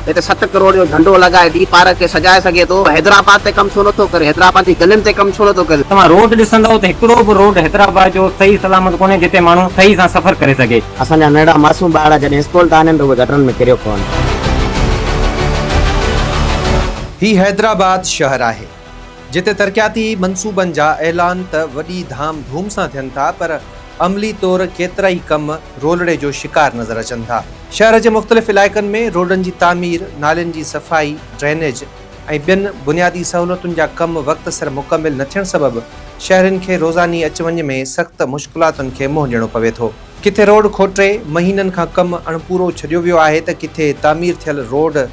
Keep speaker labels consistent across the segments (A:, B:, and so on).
A: हिते 7 करोड़ जो झंडो लगाए डी पार्क खे सजाए सघे थो, हैदराबाद ते कम छो नथो करे, हैदराबाद जी गलियुनि ते कम छो नथो करे।
B: तव्हां रोड ॾिसंदव त हिकिड़ो बि रोड हैदराबाद जो सही सलामत कोन्हे जिते माण्हू सही सां सफ़र करे सघे।
C: असांजा नंढा मासूम ॿार जॾहिं स्कूल था वञनि त उहे गटरनि में किरियो पवनि।
D: ही हैदराबाद शहर आहे जिते तरक़ियाती मंसूबनि जा ऐलान त वॾी धाम धूम सां थियनि था, पर अमली तौर केतिरा ई कम रोलड़े जो शिकार नज़र अचनि था। शहर जे मुख़्तलिफ़ इलाइक़नि में रोडनि जी तामीर, नालियुनि जी सफ़ाई, ड्रेनेज ऐं ॿियनि बुनियादी सहूलियतुनि जा कम वक़्त सिर मुकमिल न थियण सबबि शहरनि खे रोज़ानी अच वञ में सख़्त मुश्किलातुनि खे मुंहुं ॾियणो पवे थो। किथे रोड खोटे महीननि खां कमु अणपूरो छॾियो वियो आहे त किथे तामीर थियल रोड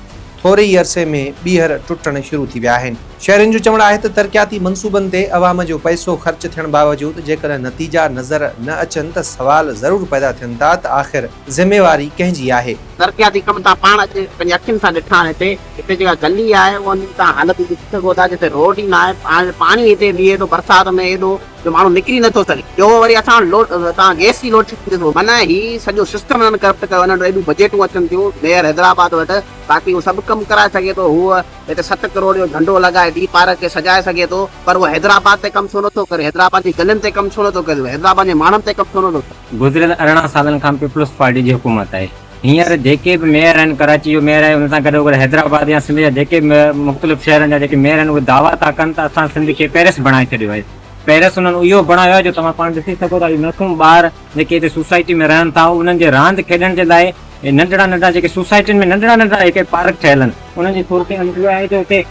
D: थोरे ई अरसे में ॿीहर टुटण शुरू थी विया आहिनि। शहरनि जो चवणु आहे त तरक़ियाती मंसूबनि ते अवाम जो पैसो ख़र्च थियण बावजूदि जेकॾहिं नतीजा नज़र न अचनि त सवाल ज़रूरु पैदा थियनि था त आख़िर ज़िम्मेवारी कंहिंजी आहे।
A: तरक़ियाती कम तव्हां पाण अचे पंहिंजी अखियुनि सां ॾिठा आहिनि। हिते जेका गली आहे उहा तव्हां हालत ॾिसी सघो था, जिते रोड ई न आहे, पाणी हिते बीहे थो बरसाति में एॾो जो माण्हू निकिरी नथो सघे। ॿियो वरी असां तव्हां गैस जी लोड ॾिसो, माना ही सॼो सिस्टम हिननि करप्ट कयो, हिननि एॾियूं बजटूं अचनि थियूं मेयर हैदराबाद वटि ताकी उहो सभु कमु कराए सघे थो। हूअ हिते 7 करोड़ जो झंडो लगाए डी पार्क खे सजाए सघे थो, पर उहो हैदराबाद ते कम छो नथो करे, हैदराबाद जी गलियुनि ते कम छो नथो करे, हैदराबाद जे माण्हुनि ते कम छो नथो करे।
B: गुज़िरियल 18 सालनि खां पीपल्स पार्टी जी हुकूमत आहे। हींअर जेके बि मेयर आहिनि, कराची जो मेयर आहे, हुन सां गॾु हैदराबाद या सिंध जा जेके मुख़्तलिफ़ शहरनि जा जेके मेयर आहिनि उहे दावा था कनि त असां सिंध खे पेरिस बणाए छॾियो आहे। पेरिस हुननि इहो बणायो आहे जो तव्हां पाण ॾिसी सघो था, मासूम ॿार जेके हिते सोसाइटी में रहनि था उन्हनि जे रांदि खेॾण जे लाइ नंढड़ा नंढड़ा जेके सोसाइटियुनि में नंढड़ा नंढड़ा जेके पार्क ठहियल आहिनि उन्हनि जी सूरत इहो आहे जो हिते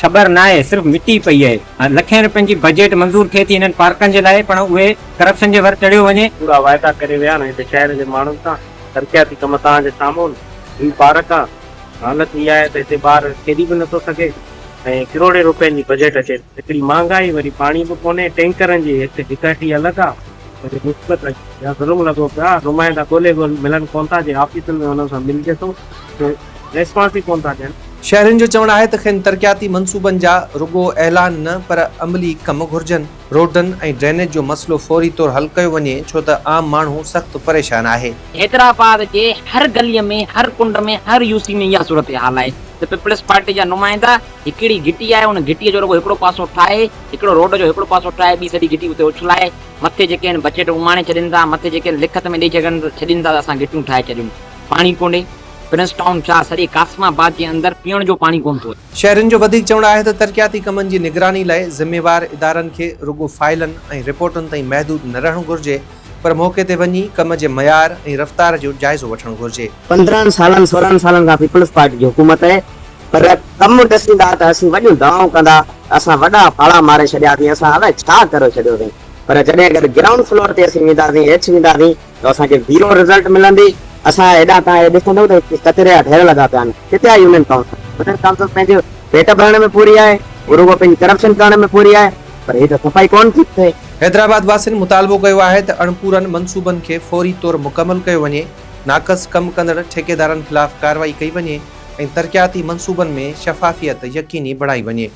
B: छबर न आहे, सिर्फ़ु मिटी पई आहे। लखें रुपयनि जी बजट मंज़ूर थिए थी हिननि पार्कनि जे लाइ, पर उहे करप्शन जे वर चढ़ियो वञे।
E: पूरा वाइदा करे विया आहिनि हिते शहर जे माण्हुनि सां, तरक़ियाती कम तव्हांजे साम्हूं। ही पार्क आहे, हालत इहा आहे त हिते ॿार खेॾी बि नथो सघे ऐं करोड़े रुपयनि जी बजट अचे। हिकिड़ी महांगाई, वरी पाणी बि कोन्हे, टैंकरनि जी हिते टिकट ई अलॻि आहे, वरी मुसीबत या ज़ुल्म लॻो पियो आहे। नुमाइंदा ॻोल्हे मिलनि कोन था, जे ऑफिसनि में हुननि सां मिलिजे थो रेस्पॉन्स ई कोन था ॾियनि।
D: शहरनि जो चवणु आहे त खेनि तरक़ियाती मंसूबनि जा रुगो ऐलान न पर अमली कम घुर्जनि। रोडनि ऐं ड्रेनेज जो मसइलो फौरी तौर हल कयो वञे छो त आम माण्हू सख़्तु परेशान आहे।
F: हैदराबाद जे हर गलीअ में, हर कुंड में, हर यूसी में इहा सूरत हाल आहे। त पीपल्स पार्टी जा नुमाइंदा हिकिड़ी गिटी आहे, उन गिटीअ जो रुगो हिकिड़ो पासो ठाहे, हिकिड़ो रोड जो हिकिड़ो पासो ठाहे, ॿी सॼी गिटी उते उछलाए, मथे जेके आहिनि बजट उमाणे छॾनि था, मथे जेके लिखत में ॾेई छॾनि था असां गिटियूं ठाहे छॾियूं। पाणी कोन्हे, प्रिंस टाउन छा सॼे कासमाबाद जे अंदरि पीअण जो पाणी कोन थो।
D: शहरनि जो वधीक चवणु आहे त तरक़ियाती कमनि जी निगरानी लाइ ज़िम्मेवार इदारनि खे रुगो फाइलनि ऐं रिपोर्टुनि ताईं महदूद न रहणु घुर्जे, पर मौक़े ते वञी कम जे मयार ऐं रफ़्तार जो जाइज़ो वठणु घुर्जे।
C: 15 सालनि 16 सालनि खां पीपल्स पार्टी जी हुकूमत आहे, पर कमु ॾिसींदा त असीं वॾियूं दवाऊं कंदा, असां वॾा फाड़ा मारे छॾियासीं, असां अलाए छा करे छॾियो अथई। पर जॾहिं अगरि ग्राउंड फ्लोर ते असीं वेंदासीं, हेठि वेंदासीं त असांखे ज़ीरो रिज़ल्ट मिलंदी। असां हेॾा तव्हां ॾिसंदव त कचरे जा ढेर लॻा पिया आहिनि। किथे आहे यूनियन काउंसिल? यूनियन काउंसिल पंहिंजो पेट भरण में पूरी आहे, रुगो पंहिंजी करप्शन करण में पूरी आहे, पर हीअ त सफ़ाई कोन थी थिए।
D: हैदराबाद वासियुनि मुतालबो कयो आहे त अणपूरनि मंसूबनि खे फौरी तौर मुकमल कयो वञे, नाक़स कमु कंदड़ ठेकेदारनि ख़िलाफ़ कार्रवाई कई वञे ऐं तरक़ियाती मंसूबनि में शफ़ाफ़ियत यकीनी बणाई वञे।